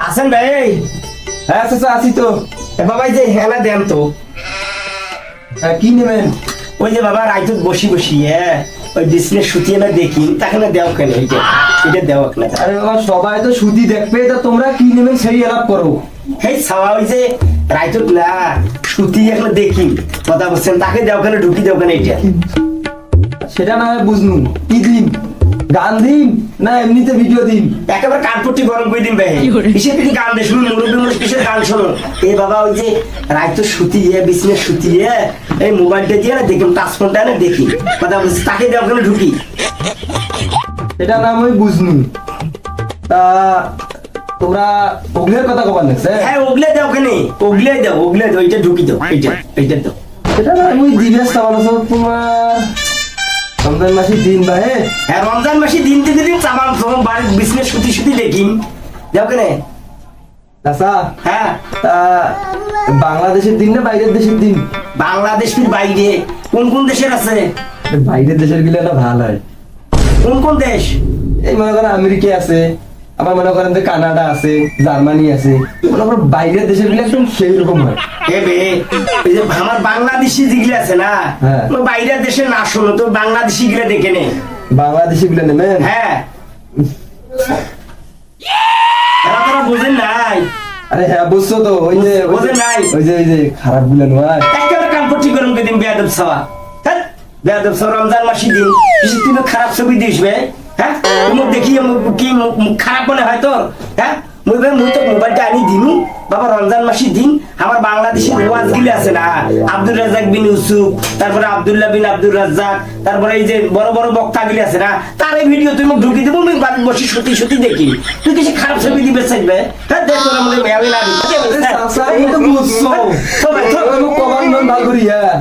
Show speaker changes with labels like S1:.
S1: আছেন ভাই?
S2: হ্যাঁ চাচা আছি তো।
S1: বাবা এই যে হেলা দেন তো।
S2: হ্যাঁ কি নেবেন?
S1: ওই যে বাবা রাইত বসি বসি ওই ডিসপ্লে সুতিয়ে না দেখি তাকে না দেও কেন? এটা দেও না।
S2: আরে বাবা সবাই তো সুদি দেখবে, তা তোমরা কি নেবেন সেই এলাপ করো।
S1: এই সাওয়া ওই যে রাইত না সুতি এখন দেখি কথা বলছেন তাকে দেও কেন? ঢুকি দেও কেন? এটা
S2: সেটা না হয় বুঝনু। কি দিন? গান দিন না এমনিতে ভিডিও দিন?
S1: একেবারে কানপট্টি গরম করে দিন ভাই। কিসের কি গান দে শুনুন, মুরব্বী মানুষ কিসের গান শোনো? এই বাবা ওই যে রাইত সুতি বিছনে সুতি এই মোবাইলটা দিয়ে না দেখি, টাচ ফোনটা না দেখি কথা বলছি তাকে দেও কেন? ঢুকি
S2: সেটা না আমি বুঝনু। তা তোমরা ওগুলোর কথা কবার লাগছে?
S1: হ্যাঁ ওগলে দাও কেন? ওগলে দাও, ওগলে দাও, এইটা ঢুকি দাও, এইটা দাও।
S2: সেটা না আমি জিজ্ঞেস করবো তোমার রমজান মাসের দিন ভাই।
S1: হ্যাঁ রমজান মাসে দিন থেকে দিন চাবান তোমার বাড়ির বিছনে সুতি সুতি দেখি যাও কেন?
S2: চাচা
S1: হ্যাঁ
S2: তা বাংলাদেশের দিন না বাইরের দেশের দিন?
S1: বাংলাদেশ ফির বাইরে কোন কোন দেশের আছে?
S2: বাইরের দেশের গুলো না ভালো হয়।
S1: কোন কোন দেশ?
S2: এই মনে করেন আমেরিকা আছে, আবার মনে করেন যে কানাডা আছে, জার্মানি আছে, মনে করেন বাইরের দেশের গুলো একদম সেই রকম হয়।
S1: এই যে আমার বাংলাদেশি যেগুলো আছে না,
S2: হ্যাঁ।
S1: বাইরের দেশে না শোনো তো বাংলাদেশি গুলো দেখে নে।
S2: বাংলাদেশি গুলো নেবেন?
S1: হ্যাঁ এরা তোরা বুঝেন নাই?
S2: আরে হ্যাঁ বুঝছো তো, ওই যে
S1: বোঝেন নাই?
S2: ওই যে খারাপ গুলো নয়।
S1: একেবারে কানপট্টি গরম করে দিন বেয়াদব সাওয়া। হ্যাঁ বেয়াদব সাওয়া রমজান মাসি দিন তুমি খারাপ ছবি দিস বে। হ্যাঁ তুমি দেখি কি মুখ খারাপ মনে হয় তোর? হ্যাঁ মুই তো মোবাইলটা আনি দিনু বাবা রমজান মাসি দিন আমার বাংলাদেশের ওয়াজ গিলে আছে না, আব্দুর রাজ্জাক বিন ইউসুফ, তারপরে আব্দুল্লাহ বিন আব্দুর রাজ্জাক, তারপরে এই যে বড় বড় বক্তা গিলে আছে না, তার এই ভিডিও তুমি ঢুকি দেবো আমি বাড়ি বসে সত্যি সত্যি দেখি। তুই কিছু খারাপ ছবি দিবে চাইবে? হ্যাঁ দেখ তোর মধ্যে মেয়াবি না
S2: চাচা এই তো বুঝছো। কমান ভালো করি হ্যাঁ।